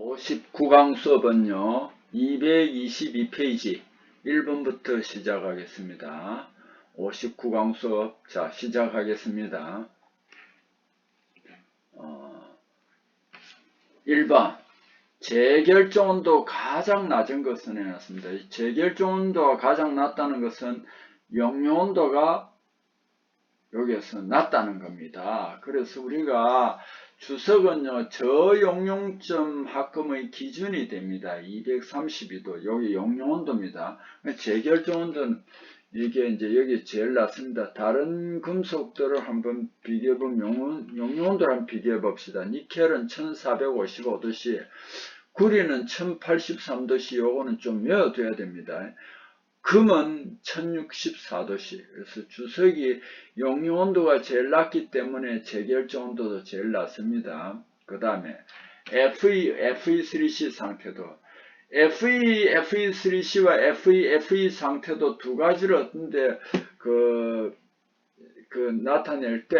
59강 수업은요 222페이지 1번부터 시작하겠습니다. 59강 수업 자 시작하겠습니다. 1번 재결정 온도 가장 낮은 것은 해놨습니다. 재결정 온도가 가장 낮다는 것은 용융 온도가 여기에서 낮다는 겁니다. 그래서 우리가 주석은요 저용융점 합금의 기준이 됩니다. 232도 여기 용융 온도입니다. 재결정 온도는 이게 이제 여기 제일 낮습니다. 다른 금속들을 한번 비교해보면 용융 온도를 한번 비교해 봅시다. 니켈은 1455도씨, 구리는 1083도씨, 요거는 좀 외워둬야 됩니다. 금은 1064도씨. 그래서 주석이 용융 온도가 제일 낮기 때문에 재결정 온도도 제일 낮습니다. 그 다음에 FE3C 상태도 FE3C와 FE 상태도 두 가지를 어떤데 나타낼 때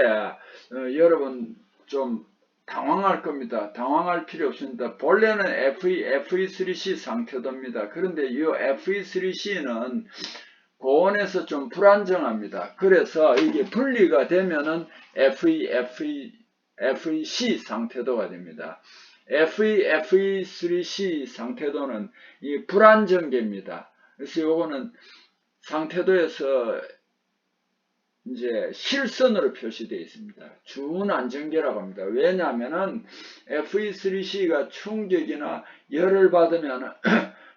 여러분 좀 당황할 겁니다. 당황할 필요 없습니다. 본래는 FE3C 상태도입니다. 그런데 이 FE3C는 고온에서 좀 불안정합니다. 그래서 이게 분리가 되면은 FEC 상태도가 됩니다. FE3C 상태도는 이 불안정계입니다. 그래서 요거는 상태도에서 이제 실선으로 표시되어 있습니다. 준안정계라고 합니다. 왜냐하면은 FE3C가 충격이나 열을 받으면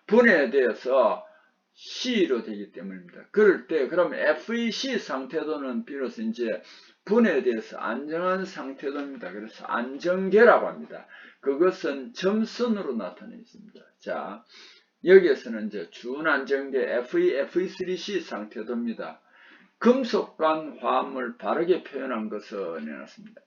분해돼서 C로 되기 때문입니다. 그럴 때 그러면 FEC 상태도는 비로소 이제 분해돼서 안정한 상태도입니다. 그래서 안정계라고 합니다. 그것은 점선으로 나타내 있습니다. 자, 여기에서는 이제 준안정계 FE3C 상태도입니다. 금속 간 화합물 바르게 표현한 것을 내놨습니다.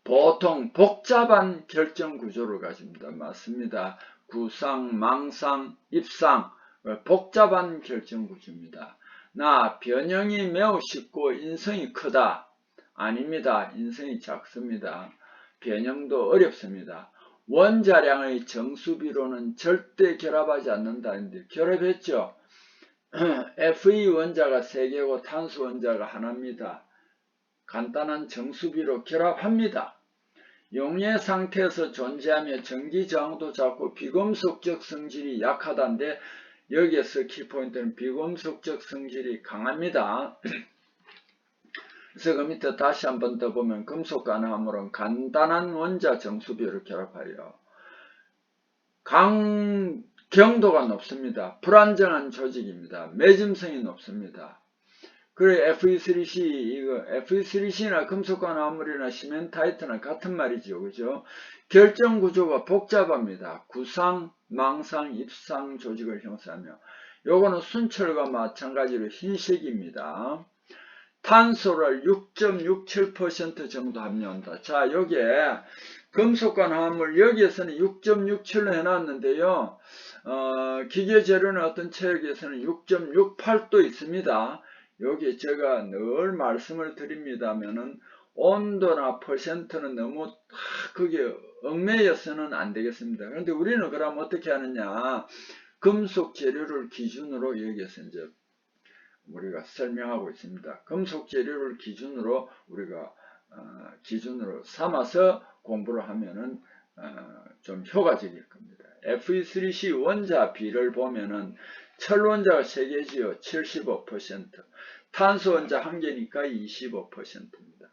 보통 복잡한 결정 구조를 가집니다. 맞습니다. 구상, 망상, 입상, 복잡한 결정 구조입니다. 변형이 매우 쉽고 인성이 크다. 아닙니다. 인성이 작습니다. 변형도 어렵습니다. 원자량의 정수비로는 절대 결합하지 않는다는데 결합했죠. Fe 원자가 3개고 탄소 원자가 하나입니다. 간단한 정수비로 결합합니다. 용해 상태에서 존재하며 전기 저항도 작고 비금속적 성질이 약하다는데 여기에서 키포인트는 비금속적 성질이 강합니다. 그래서 그 밑에 다시 한 번 더 보면 금속간 화물은 간단한 원자 정수비로 결합하여 경도가 높습니다. 불안정한 조직입니다. 매짐성이 높습니다. 그리고 FE3C나 금속간 화물이나 시멘타이트나 같은 말이죠. 그죠? 결정 구조가 복잡합니다. 구상, 망상, 입상 조직을 형성하며 요거는 순철과 마찬가지로 흰색입니다. 탄소를 6.67% 정도 함유한다. 자, 여기에 금속간 화합물 여기에서는 6.67로 해놨는데요. 기계 재료는 어떤 체육에서는 6.68도 있습니다. 여기 제가 늘 말씀을 드립니다면은 온도나 퍼센트는 너무 그게 얽매여서는 안 되겠습니다. 그런데 우리는 그럼 어떻게 하느냐? 금속 재료를 기준으로 여기에서 이제 우리가 설명하고 있습니다. 금속 재료를 기준으로 우리가 기준으로 삼아서 공부를 하면은 좀 효과적일 겁니다. FE3C 원자 비를 보면은 철 원자가 3개지요. 75%. 탄소 원자 1개니까 25%입니다.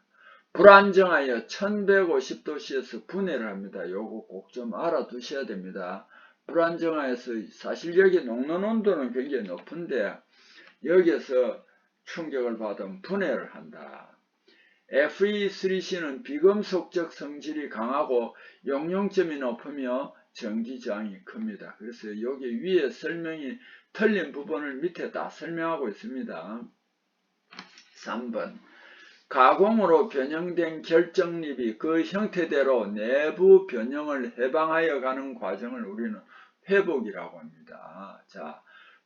불안정하여 1150도씨에서 분해를 합니다. 요거 꼭 좀 알아두셔야 됩니다. 불안정하여서 사실 여기 녹는 온도는 굉장히 높은데 여기에서 충격을 받으면 분해를 한다. FE3C는 비금속적 성질이 강하고 용융점이 높으며 전기저항이 큽니다. 그래서 여기 위에 설명이 틀린 부분을 밑에 다 설명하고 있습니다. 3번 가공으로 변형된 결정립이 그 형태대로 내부 변형을 해방하여 가는 과정을 우리는 회복이라고 합니다. 자,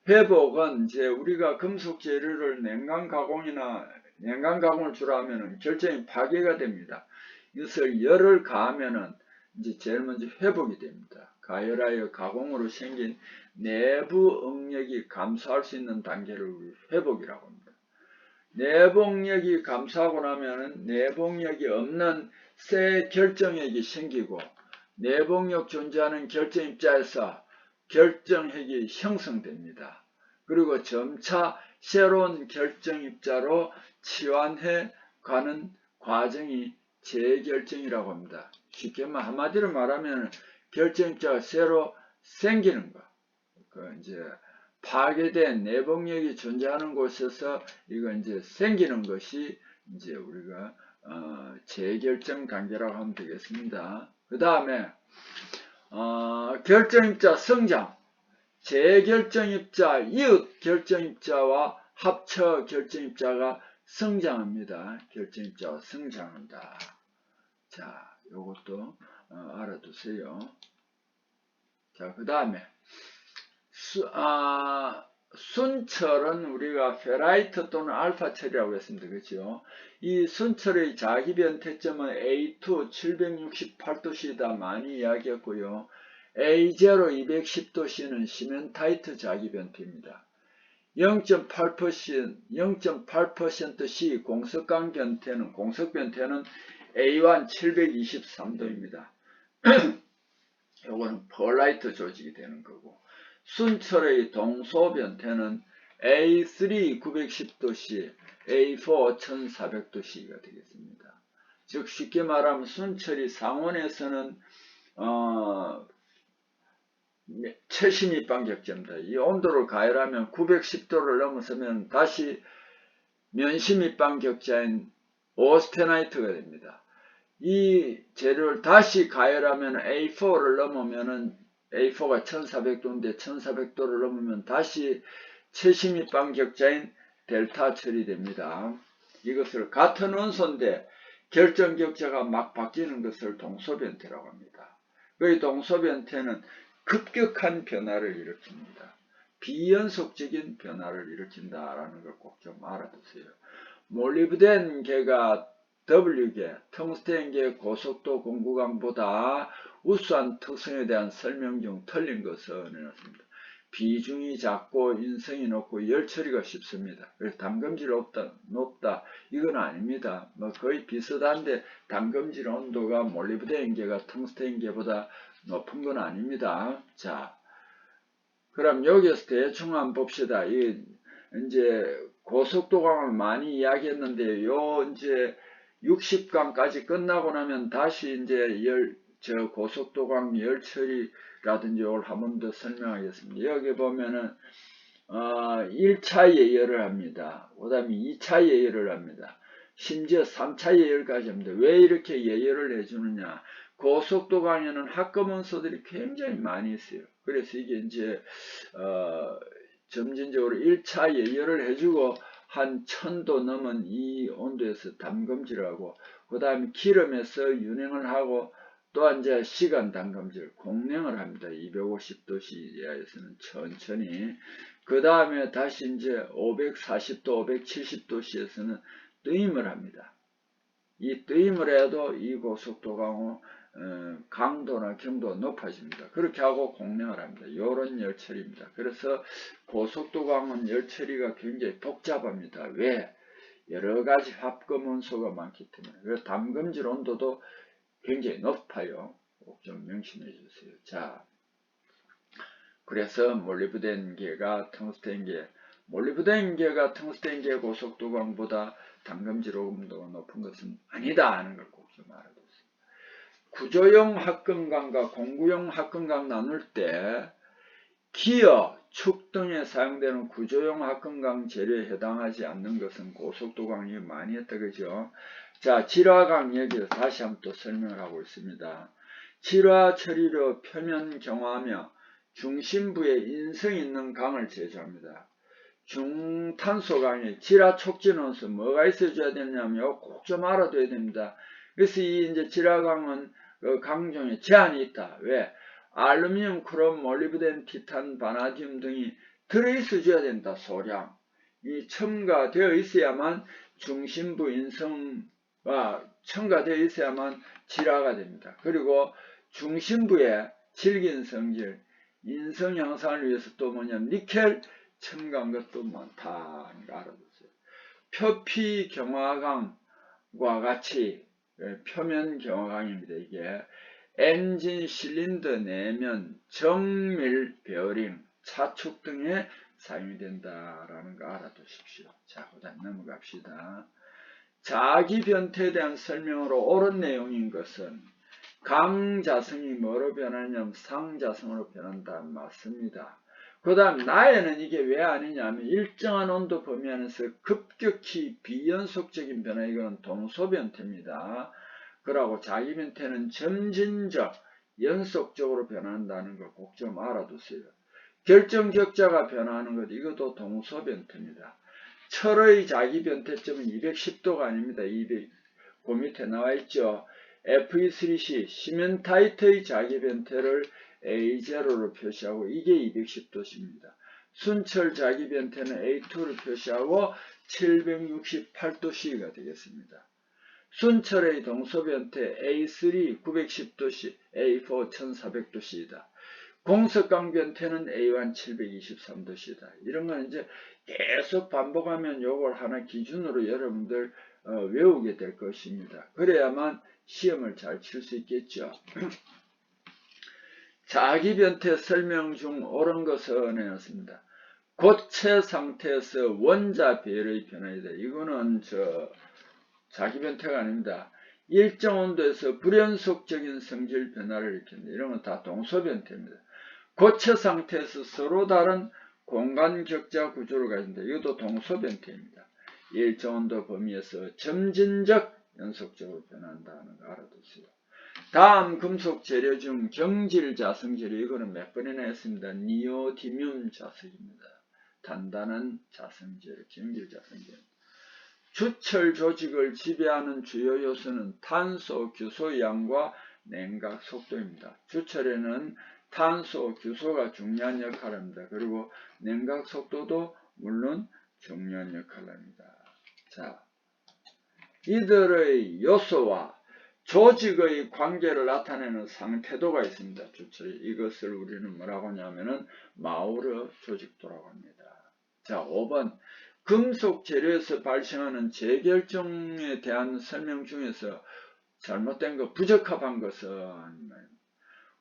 회복은 이제 우리가 금속 재료를 냉간 가공을 주로 하면은 결정이 파괴가 됩니다. 이것을 열을 가하면은 이제 제일 먼저 회복이 됩니다. 가열하여 가공으로 생긴 내부 응력이 감소할 수 있는 단계를 우리 회복이라고 합니다. 내복력이 감소하고 나면은 내복력이 없는 새 결정핵이 생기고 내복력 존재하는 결정입자에서 결정핵이 형성됩니다. 그리고 점차 새로운 결정입자로 치환해 가는 과정이 재결정이라고 합니다. 쉽게 한마디로 말하면 결정입자가 새로 생기는 거. 이제 파괴된 내복력이 존재하는 곳에서 이거 이제 생기는 것이 이제 우리가 재결정 단계라고 하면 되겠습니다. 그 다음에 결정입자 성장, 재결정입자, 이웃 결정입자와 합쳐 결정입자가 성장합니다. 결정입자가 성장한다. 자, 요것도 알아두세요. 자, 그 다음에 순철은 우리가 페라이트 또는 알파철이라고 했습니다. 그렇죠? 이 순철의 자기변태점은 A2 768도씨다 많이 이야기했고요. A0 210도씨는 시멘타이트 자기변태입니다. 0.8%C 공석변태는 A1 723도입니다. 요거는 펄라이트 조직이 되는 거고, 순철의 동소변태는 A3 910도씨, A4 1400도씨가 되겠습니다. 즉 쉽게 말하면 순철이 상온에서는 70입방격제입니다. 이 온도를 가열하면 910도를 넘어서면 다시 면심입방격자인 오스테나이트가 됩니다. 이 재료를 다시 가열하면 A4를 넘으면은 A4가 1400도인데 1400도를 넘으면 다시 최신입방격자인 델타 처리됩니다. 이것을 같은 원소인데 결정격자가 막 바뀌는 것을 동소변태라고 합니다. 그 동소변태는 급격한 변화를 일으킵니다. 비연속적인 변화를 일으킨다라는 걸 꼭 좀 알아두세요. 몰리브덴계가 W계, 텅스텐계 고속도 공구강보다 우수한 특성에 대한 설명 중 틀린 것을 내놨습니다. 비중이 작고 인성이 높고 열 처리가 쉽습니다. 그래서 담금질 높다 이건 아닙니다. 거의 비슷한데 담금질 온도가 몰리브덴계가 텅스텐계보다 높은 건 아닙니다. 자, 그럼 여기서 대충 한번 봅시다. 이제 고속도강을 많이 이야기했는데 이제 60강까지 끝나고 나면 다시 이제 고속도강 열처리라든지 이걸 한 번 더 설명하겠습니다. 여기 보면은 1차 예열을 합니다. 그 다음에 2차 예열을 합니다. 심지어 3차 예열까지 합니다. 왜 이렇게 예열을 해주느냐? 고속도강에는 합금원소들이 굉장히 많이 있어요. 그래서 이게 이제 점진적으로 1차 예열을 해주고 한 1000도 넘은 이 온도에서 담금질을 하고 그 다음에 기름에서 윤행을 하고 또 이제 시간 담금질 공냉을 합니다. 250도씨 이하에서는 천천히. 그 다음에 다시 이제 540도, 570도씨에서는 뜨임을 합니다. 이 뜨임을 해도 이 고속도강은 강도나 경도가 높아집니다. 그렇게 하고 공냉을 합니다. 이런 열처리입니다. 그래서 고속도강은 열처리가 굉장히 복잡합니다. 왜? 여러가지 합금원소가 많기 때문에. 그래서 담금질 온도도 굉장히 높아요. 꼭 좀 명심해 주세요. 자, 그래서 몰리브덴계가 텅스텐계, 몰리브덴계가 텅스텐계 고속도강보다 담금질 온도가 높은 것은 아니다 하는 걸 꼭 좀 알아두세요. 구조용 합금강과 공구용 합금강 나눌 때 기어, 축 등에 사용되는 구조용 합금강 재료에 해당하지 않는 것은 고속도강이 많이 했다 그죠? 자, 질화강 여기서 다시 한번 또 설명을 하고 있습니다. 질화 처리로 표면 경화하며 중심부에 인성 있는 강을 제조합니다. 중탄소강에 질화 촉진원소 뭐가 있어줘야 되냐면 꼭 좀 알아둬야 됩니다. 그래서 이 이제 질화강은 강중에 제한이 있다. 왜? 알루미늄, 크롬, 몰리브덴, 티탄, 바나디움 등이 들어있어줘야 된다. 소량. 이 첨가되어 있어야만 중심부 인성과 첨가되어 있어야만 질화가 됩니다. 그리고 중심부에 질긴 성질, 인성 향상을 위해서 또 뭐냐면 니켈 첨가한 것도 많다는 거 알아두세요. 표피 경화강과 같이 표면 경화강입니다. 이게 엔진 실린더 내면 정밀 베어링, 차축 등에 사용이 된다라는 거 알아두십시오. 자, 그다음 넘어갑시다. 자기 변태에 대한 설명으로 옳은 내용인 것은 강자성이 뭐로 변하냐면 상자성으로 변한다. 맞습니다. 그 다음 나에는 이게 왜 아니냐면 일정한 온도 범위 안에서 급격히 비연속적인 변화, 이건 동소변태입니다. 그러고 자기 변태는 점진적 연속적으로 변한다는 거 꼭 좀 알아두세요. 결정격자가 변화하는 것, 이것도 동소변태입니다. 철의 자기 변태점은 210도가 아닙니다. 200, 그 밑에 나와 있죠. Fe3C 시멘타이트의 자기 변태를 A0로 표시하고 이게 210도씨입니다. 순철 자기 변태는 A2를 표시하고 768도씨가 되겠습니다. 순철의 동소 변태 A3 910도씨, A4 1400도씨이다. 공석강 변태는 A1 723도씨다. 이런 건 이제 계속 반복하면 요걸 하나 기준으로 여러분들 외우게 될 것입니다. 그래야만 시험을 잘 칠 수 있겠죠. 자기 변태 설명 중 옳은 것은 해놨습니다. 고체 상태에서 원자 배열의 변화이다. 이거는 자기 변태가 아닙니다. 일정 온도에서 불연속적인 성질 변화를 일으킨다. 이런 건 다 동소 변태입니다. 고체 상태에서 서로 다른 공간 격자 구조를 가진다. 이것도 동소 변태입니다. 일정 온도 범위에서 점진적 연속적으로 변한다는 거 알아두세요. 다음 금속 재료 중 경질 자성 재료, 이거는 몇 번이나 했습니다. 니오디뮴 자석입니다. 단단한 자성 재료, 경질 자성 재료. 주철 조직을 지배하는 주요 요소는 탄소, 규소 양과 냉각 속도입니다. 주철에는 탄소, 규소가 중요한 역할을 합니다. 그리고 냉각 속도도 물론 중요한 역할을 합니다. 자, 이들의 요소와 조직의 관계를 나타내는 상태도가 있습니다. 주철, 이것을 우리는 뭐라고 하냐면은 마우르 조직도라고 합니다. 자, 5번. 금속 재료에서 발생하는 재결정에 대한 설명 중에서 잘못된 것, 부적합한 것은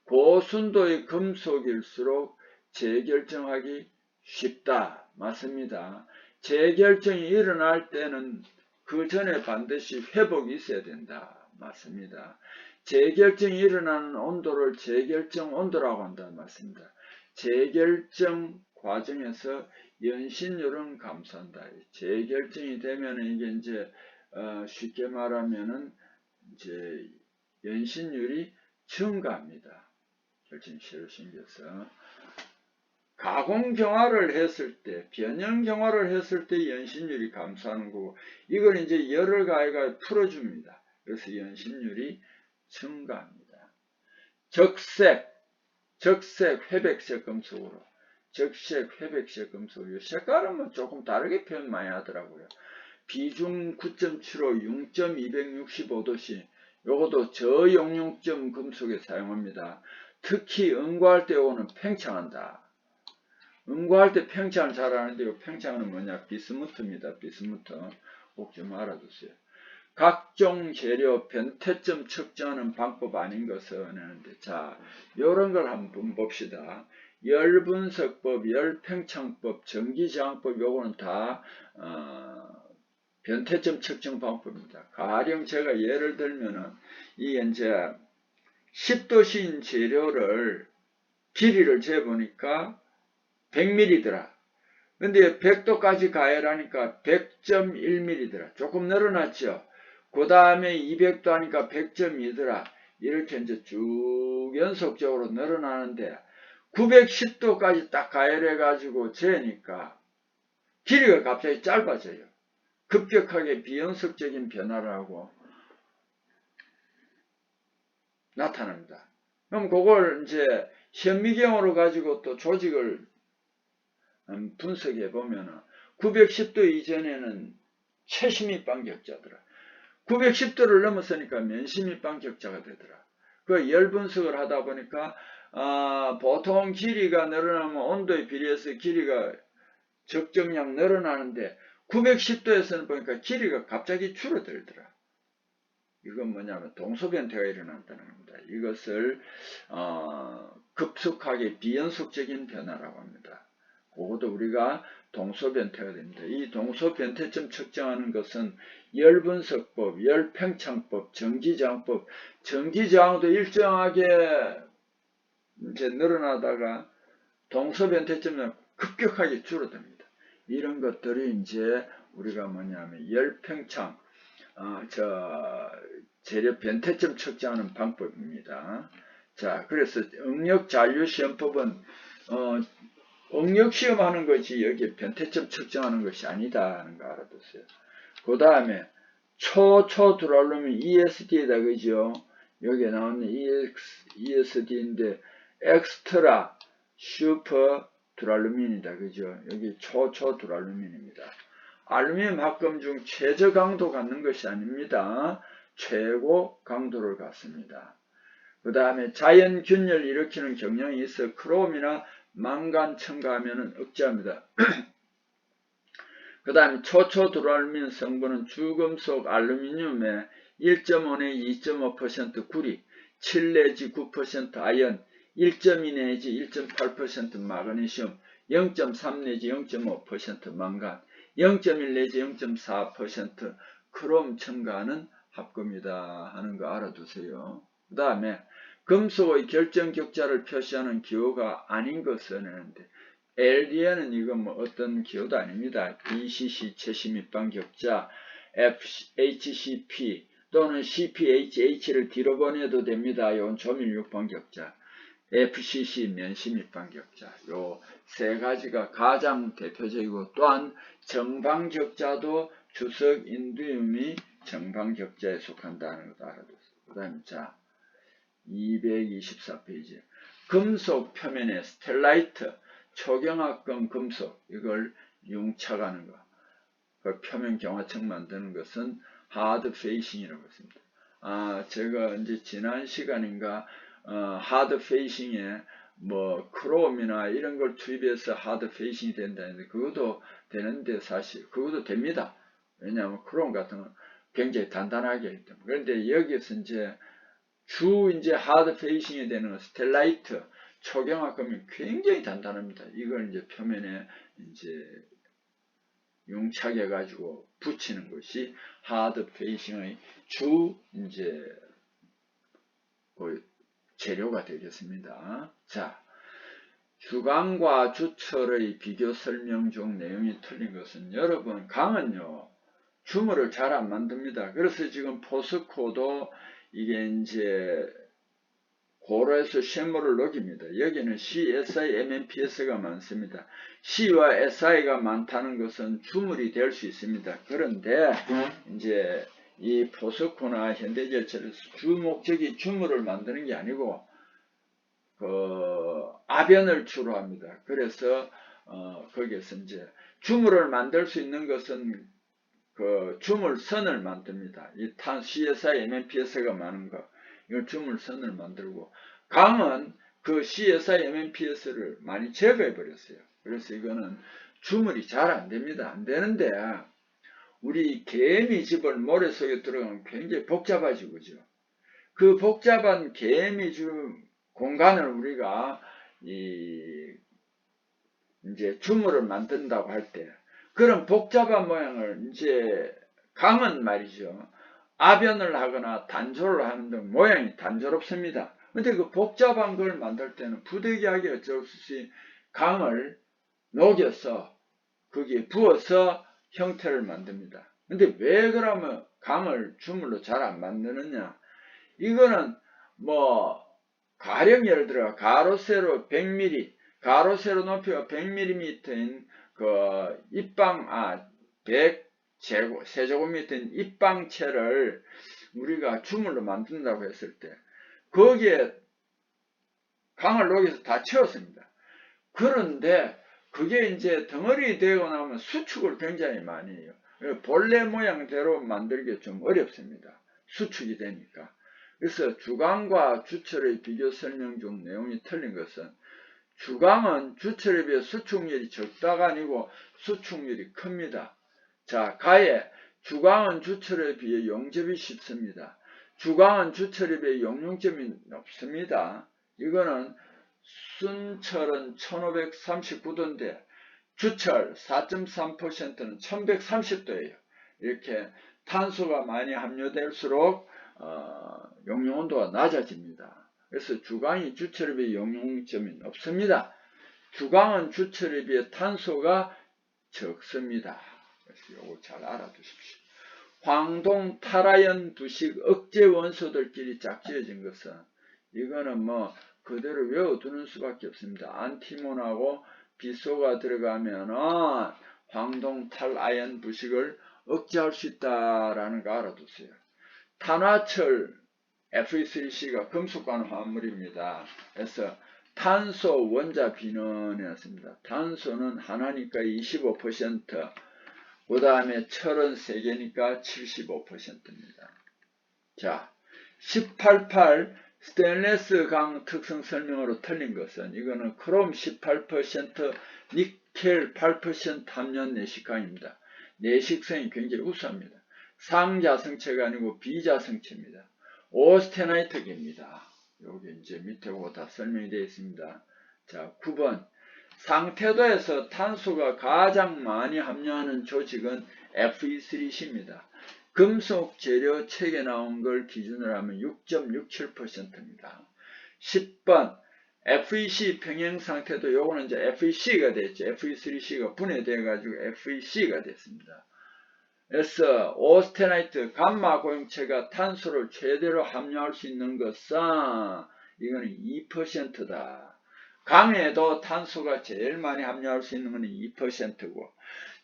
고순도의 금속일수록 재결정하기 쉽다. 맞습니다. 재결정이 일어날 때는 그 전에 반드시 회복이 있어야 된다. 맞습니다. 재결정이 일어나는 온도를 재결정 온도라고 한다. 맞습니다. 재결정 과정에서 연신율은 감소한다. 재결정이 되면 이게 이제 쉽게 말하면은 이제 연신율이 증가합니다. 결정시를 신겨서 가공 경화를 했을 때, 변형 경화를 했을 때 연신율이 감소하는 거고, 이걸 이제 열을 가해가 풀어줍니다. 그래서 연신율이 증가합니다. 적색, 회백색 금속으로. 적색, 회백색 금속. 이 색깔은 뭐 조금 다르게 표현 많이 하더라고요. 비중 9.75, 6.265도씨. 요것도 저용융점 금속에 사용합니다. 특히 응고할 때 요거는 팽창한다. 응고할 때 팽창을 잘 하는데 요 팽창은 뭐냐? 비스무트입니다. 비스무트. 꼭 좀 알아두세요. 각종 재료 변태점 측정하는 방법 아닌 것은 하는데, 자, 요런 걸 한번 봅시다. 열분석법, 열팽창법, 전기저항법, 요거는 다 변태점 측정 방법입니다. 가령 제가 예를 들면은 이게 이제 10도씨인 재료를 길이를 재보니까 100mm더라. 근데 100도까지 가열하니까 100.1mm더라. 조금 늘어났죠. 그 다음에 200도 하니까 100.2더라. 이렇게 이제 쭉 연속적으로 늘어나는데 910도까지 딱 가열해 가지고 재니까 길이가 갑자기 짧아져요. 급격하게 비연속적인 변화를 하고 나타납니다. 그럼 그걸 이제 현미경으로 가지고 또 조직을 분석해 보면 910도 이전에는 최심입방 격자더라. 910도를 넘었으니까 면심입방 격자가 되더라. 그 열 분석을 하다 보니까 보통 길이가 늘어나면 온도에 비례해서 길이가 적정량 늘어나는데 910도에서는 보니까 길이가 갑자기 줄어들더라. 이건 뭐냐면 동소변태가 일어난다는 겁니다. 이것을 급속하게 비연속적인 변화라고 합니다. 그것도 우리가 동소변태가 됩니다. 이 동소변태점 측정하는 것은 열분석법, 열팽창법, 전기저항법, 전기저항도 일정하게 이제 늘어나다가 동소변태점은 급격하게 줄어듭니다. 이런 것들이 이제 우리가 뭐냐면 열팽창, 재료 변태점 측정하는 방법입니다. 자, 그래서 응력 잔류 시험법은 응력 시험하는 것이 여기 변태점 측정하는 것이 아니다 하는 거 알아두세요. 그 다음에 초두랄루민 ESD다 그죠? 여기에 나오는 ESD인데 엑스트라 슈퍼 두랄루민이다 그죠? 여기 초두랄루민입니다. 알루미늄 합금 중 최저 강도 갖는 것이 아닙니다. 최고 강도를 갖습니다. 그 다음에 자연균열을 일으키는 경향이 있어 크롬이나 망간 첨가하면 억제합니다. 그 다음에 초초두랄루민 성분은 주금속 알루미늄의 1.5 내지 2.5% 구리, 7 내지 9% 아연, 1.2 내지 1.8% 마그네슘, 0.3 내지 0.5% 망간, 0.1 내지 0.4% 크롬 첨가하는 합금이다 하는 거 알아두세요. 그 다음에 금속의 결정격자를 표시하는 기호가 아닌 것을 내는데 LDN은 이건 뭐 어떤 기호도 아닙니다. BCC 최신입방격자, FHCP 또는 CPHH를 뒤로 보내도 됩니다. 이건 조밀육방격자, FCC 면심입방격자 요 세 가지가 가장 대표적이고 또한 정방격자도 주석 인두륨이 정방격자에 속한다는 것도 알아두세요. 그 다음에 자 224페이지 금속 표면에 스텔라이트 초경합금 금속 이걸 융착하는 것, 그 표면 경화층 만드는 것은 하드 페이싱이라고 했습니다. 제가 이제 지난 시간인가 하드 페이싱에 뭐 크롬이나 이런 걸 투입해서 하드 페이싱이 된다는데 그것도 되는데 사실 그것도 됩니다. 왜냐하면 크롬 같은 건 굉장히 단단하게 하기 때문에. 그런데 여기서 이제 하드 페이싱이 되는 스텔라이트 초경합금이 굉장히 단단합니다. 이걸 이제 표면에 이제 용착해 가지고 붙이는 것이 하드 페이싱의 주 이제 재료가 되겠습니다. 자, 주강과 주철의 비교 설명 중 내용이 틀린 것은 여러분 강은요 주물을 잘 안 만듭니다. 그래서 지금 포스코도 이게 이제 고로에서 쇳물을 녹입니다. 여기는 CSI, MNPS가 많습니다. C와 SI가 많다는 것은 주물이 될 수 있습니다. 그런데 이제 이 포스코나 현대제철에서 주 목적이 주물을 만드는 게 아니고 아변을 주로 합니다. 그래서 거기에서 이제 주물을 만들 수 있는 것은 주물선을 만듭니다. 이 CSI, MNPS가 많은 거. 이걸 주물선을 만들고 강은 그 CSI, MNPS를 많이 제거해 버렸어요. 그래서 이거는 주물이 잘 안 됩니다. 안 되는데 우리 개미집을 모래 속에 들어가면 굉장히 복잡하죠. 그죠? 그 복잡한 개미집 공간을 우리가 이제 주물을 만든다고 할 때 그런 복잡한 모양을 이제 강은 말이죠. 아변을 하거나 단조를 하는 등 모양이 단조롭습니다. 근데 그 복잡한 걸 만들 때는 부득이하게 어쩔 수 없이 강을 녹여서 거기에 부어서 형태를 만듭니다. 근데 왜 그러면 강을 주물로 잘 안 만드느냐? 이거는 뭐 가령 예를 들어 가로 세로 100mm, 가로 세로 높이가 100mm인 그 입방 100 세제곱미터인 입방체를 우리가 주물로 만든다고 했을 때 거기에 강을 녹여서 다 채웠습니다. 그런데 그게 이제 덩어리 되고 나면 수축을 굉장히 많이 해요. 본래 모양대로 만들기 좀 어렵습니다. 수축이 되니까. 그래서 주강과 주철의 비교 설명 중 내용이 틀린 것은 주강은 주철에 비해 수축률이 적다가 아니고 수축률이 큽니다. 자, 가에 주강은 주철에 비해 용접이 쉽습니다. 주강은 주철에 비해 용융점이 높습니다. 이거는 순철은 1539도인데 주철 4.3%는 1130도예요. 이렇게 탄소가 많이 함유될수록 용융온도가 낮아집니다. 그래서 주강이 주철에 비해 용융점이 높습니다. 주강은 주철에 비해 탄소가 적습니다. 그래서 이거 잘 알아두십시오. 황동, 탈아연, 부식, 억제 원소들끼리 짝지어진 것은 이거는 뭐 그대로 외워두는 수밖에 없습니다. 안티몬하고 비소가 들어가면은 황동, 탈아연, 부식을 억제할 수 있다라는 거 알아두세요. 탄화철 Fe3C가 금속과는 화합물입니다. 그래서 탄소 원자 비넌이었습니다. 탄소는 하나니까 25%, 그 다음에 철은 3개니까 75%입니다. 자, 188 스테인레스 강 특성 설명으로 틀린 것은 이거는 크롬 18%, 니켈 8% 함유한 내식강입니다. 내식성이 굉장히 우수합니다. 상자성체가 아니고 비자성체입니다. 오스테나이트계입니다. 여기 이제 밑에 보고 다 설명이 되어 있습니다. 자, 9번. 상태도에서 탄소가 가장 많이 함유하는 조직은 Fe3C입니다. 금속 재료 책에 나온 걸 기준으로 하면 6.67%입니다. 10번. FeC 평행 상태도 요거는 이제 FeC가 됐죠. Fe3C가 분해되어 가지고 FeC가 됐습니다. 그래서 오스테나이트 감마 고용체가 탄소를 최대로 함유할 수 있는 것은 이거는 2%다. 강에도 탄소가 제일 많이 함유할 수 있는 것은 2%고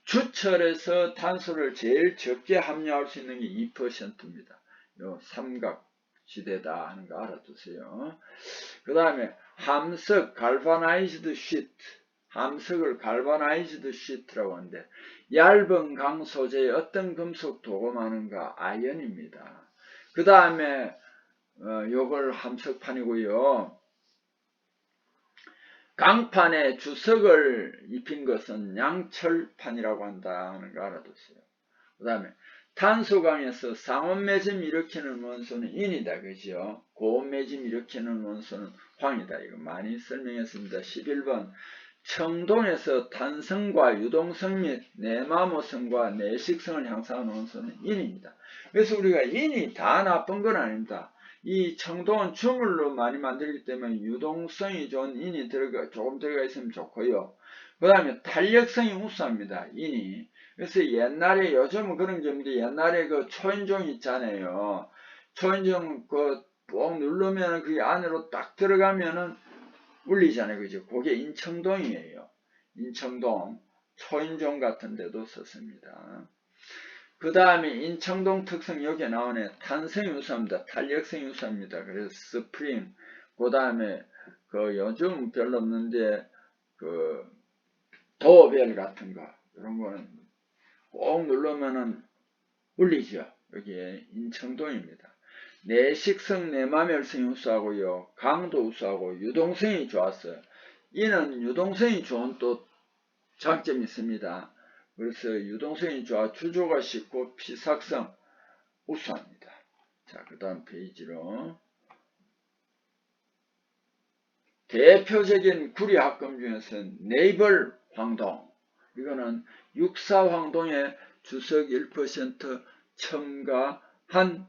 주철에서 탄소를 제일 적게 함유할 수 있는 게 2%입니다. 요 삼각지대다 하는 거 알아두세요. 그 다음에 함석 갈바나이즈드 시트, 함석을 갈바나이즈드 시트라고 하는데 얇은 강 소재에 어떤 금속 도금하는가? 아연입니다. 그 다음에 요걸 함석판이고요. 강판에 주석을 입힌 것은 양철판이라고 한다는 거 알아두세요. 그 다음에 탄소강에서 상온매짐 일으키는 원소는 인이다. 그죠? 고온매짐 일으키는 원소는 황이다. 이거 많이 설명했습니다. 11번. 청동에서 탄성과 유동성 및 내마모성과 내식성을 향상하는 원소는 인입니다. 그래서 우리가 인이 다 나쁜 건 아닙니다. 이 청동은 주물로 많이 만들기 때문에 유동성이 좋은 인이 조금 들어가 있으면 좋고요. 그 다음에 탄력성이 우수합니다. 인이. 그래서 옛날에, 요즘은 그런 게 없는데 옛날에 그 초인종 있잖아요. 초인종 꼭 누르면 그게 안으로 딱 들어가면은 울리잖아요. 그죠? 그게 인청동이에요. 인청동, 초인종 같은 데도 썼습니다. 그 다음에 인청동 특성 여기에 나오네. 탄성이 우수합니다. 탄력성이 우수합니다. 그래서 스프링, 그 다음에 요즘 별로 없는데 도어벨 같은 거, 이런 거는 꼭 누르면은 울리죠. 여기에 인청동입니다. 내식성, 내마멸성이 우수하고요. 강도 우수하고 유동성이 좋았어요. 이는 유동성이 좋은 또 장점이 있습니다. 그래서 유동성이 좋아 주조가 쉽고 피삭성 우수합니다. 자, 그 다음 페이지로 대표적인 구리합금 중에서 네이벌 황동, 이거는 육사황동의 주석 1% 첨가한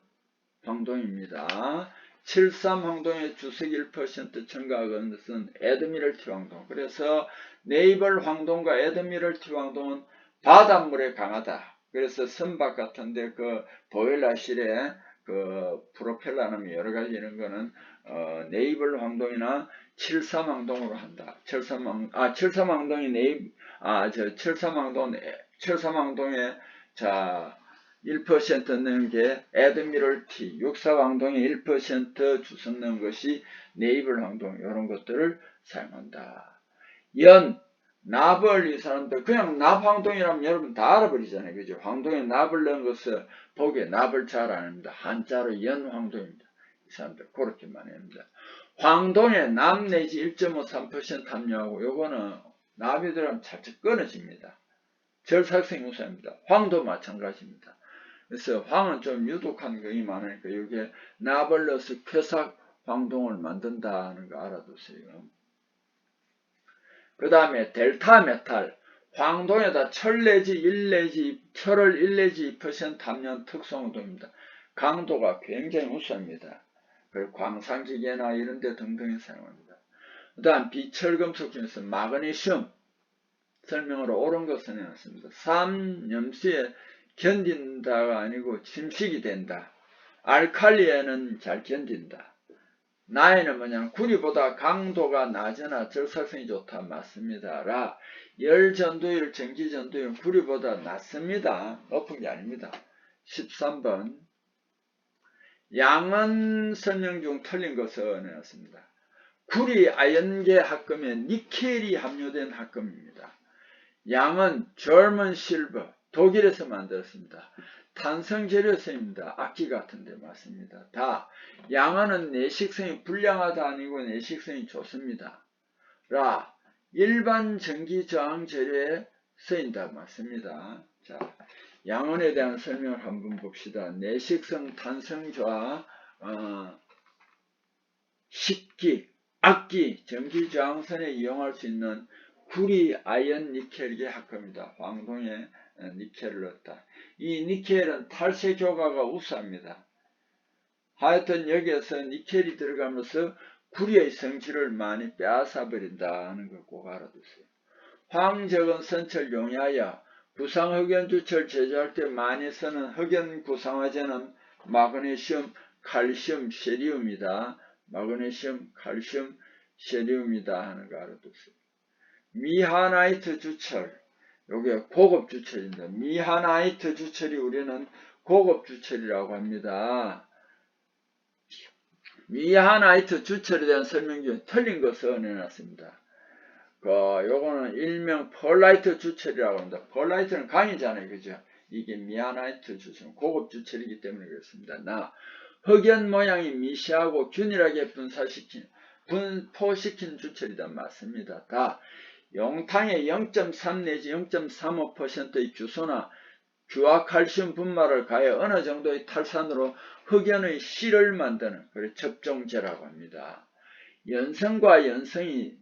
황동입니다. 73황동의 주석 1% 첨가한 것은 에드미럴티 황동. 그래서 네이벌 황동과 에드미럴티 황동은 바닷물에 강하다. 그래서 선박 같은데 보일러실에 프로펠러나 여러 가지 이런 거는 네이벌 황동이나 73황동으로 한다. 73황동이 73황동에 1% 넣은 게 에드미럴티, 육사황동에 1% 주석 넣은 것이 네이벌 황동, 이런 것들을 사용한다. 연, 납을 이 사람들 그냥 납황동이라면 여러분 다 알아버리잖아요. 그죠? 황동에 납을 넣은 것을 보기에 납을 잘 아닙니다. 한자로 연황동입니다. 이 사람들 그렇게 많이 합니다. 황동에 납 내지 1.53% 함유하고 요거는 납이 들어가면 살짝 끊어집니다. 절삭성이 우수합니다. 황도 마찬가지입니다. 그래서 황은 좀 유독한 경이 많으니까 여기에 납을 넣어서 쾌삭 황동을 만든다는 거 알아두세요. 그 다음에 델타 메탈, 황동에다 철을 1 내지 2% 함유한 특수황동입니다. 강도가 굉장히 우수합니다. 그리고 광산기계나 이런 데 등등에 사용합니다. 그 다음 비철금속 중에서 마그네슘 설명으로 옳은 것은 해놨습니다. 삼염수에 견딘다가 아니고 침식이 된다. 알칼리에는 잘 견딘다. 나에는 뭐냐면 구리보다 강도가 낮으나 절삭성이 좋다. 맞습니다. 라 열전도율, 전기전도율 구리보다 낮습니다. 높은 게 아닙니다. 13번 양은 설명 중 틀린 것을 내놨습니다. 구리 아연계 합금에 니켈이 함유된 합금입니다. 양은 젊은 실버 독일에서 만들었습니다. 탄성 재료입니다. 악기 같은데 맞습니다. 다 양은 내식성이 불량하다 아니고 내식성이 좋습니다. 라 일반 전기 저항 재료에 쓰인다. 맞습니다. 자, 양원에 대한 설명을 한번 봅시다. 내식성 탄성조화 식기, 악기, 전기 저항선에 이용할 수 있는 구리 아연 니켈계 합금입니다. 황동에 니켈을 넣었다. 이 니켈은 탈세 교과가 우수합니다. 하여튼 여기에서 니켈이 들어가면서 구리의 성질을 많이 빼앗아 버린다는 걸 꼭 알아두세요. 황적은 선철 용이하여 구상흑연주철 제조할 때 많이 쓰는 흑연 구상화제는 마그네슘, 칼슘, 세리움이다. 마그네슘, 칼슘, 세리움이다 하는 거 알아두세요. 미하나이트 주철, 요게 고급 주철입니다. 미하나이트 주철이 우리는 고급 주철이라고 합니다. 미하나이트 주철에 대한 설명 중에 틀린 것을 내놨습니다. 요거는 일명 펄라이트 주철이라고 합니다. 펄라이트는 강이잖아요. 그죠? 이게 미하나이트 주철, 고급 주철이기 때문에 그렇습니다. 흑연 모양이 미시하고 균일하게 분포시킨 주철이다. 맞습니다. 다 용탕에 0.3 내지 0.35%의 규소나 규화칼슘 분말을 가해 어느 정도의 탈산으로 흑연의 실을 만드는 접종제라고 합니다. 연성과 인성이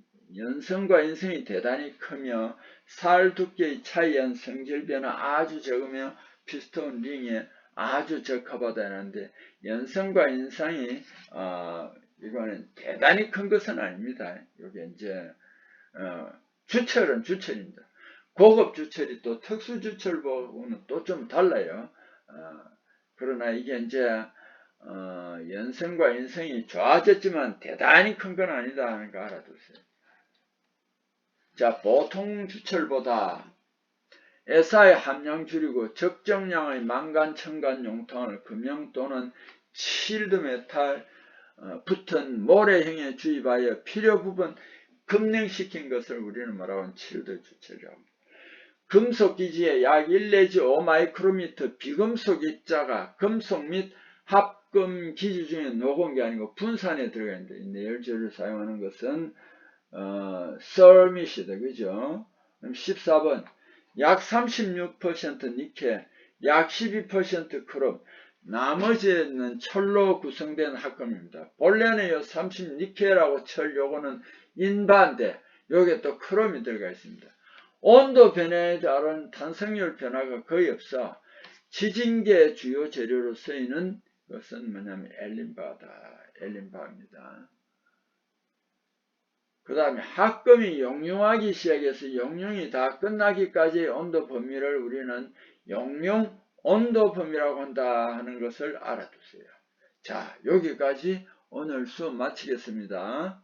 대단히 크며 살 두께의 차이에 의한 성질 변화 아주 적으며 피스톤 링에 아주 적합하다 하는데 연성과 인성이 이거는 대단히 큰 것은 아닙니다. 이게 이제 주철은 주철입니다. 고급 주철이 또 특수 주철보고는 또 좀 달라요. 그러나 이게 이제 연성과 인성이 좋아졌지만 대단히 큰 건 아니다 하는 거 알아두세요. 자, 보통 주철보다 에사의 함량 줄이고 적정량의 망간, 첨간 용탕을 금형 또는 실드 메탈 붙은 모래형에 주입하여 필요 부분 급냉시킨 것을 우리는 뭐라고 칠드 주철이라고 합니다. 금속 기지에 약 1 내지 5 마이크로미터 비금속 입자가 금속 및 합금 기지 중에 녹은 게 아니고 분산에 들어가 있는데 이 내열제를 사용하는 것은 썰밋이다. 그죠? 그럼 14번 약 36% 니켈, 약 12% 크롬, 나머지는 철로 구성된 합금입니다. 본래는 요 30 니켈하고 철 요거는 인반대, 요게 또 크롬이 들어가 있습니다. 온도 변화에 따른 탄성률 변화가 거의 없어 지진계 주요 재료로 쓰이는 것은 뭐냐면 엘린바입니다. 그 다음에 합금이 용융하기 시작해서 용융이 다 끝나기까지의 온도 범위를 우리는 용융 온도 범위라고 한다 하는 것을 알아두세요. 자, 여기까지 오늘 수업 마치겠습니다.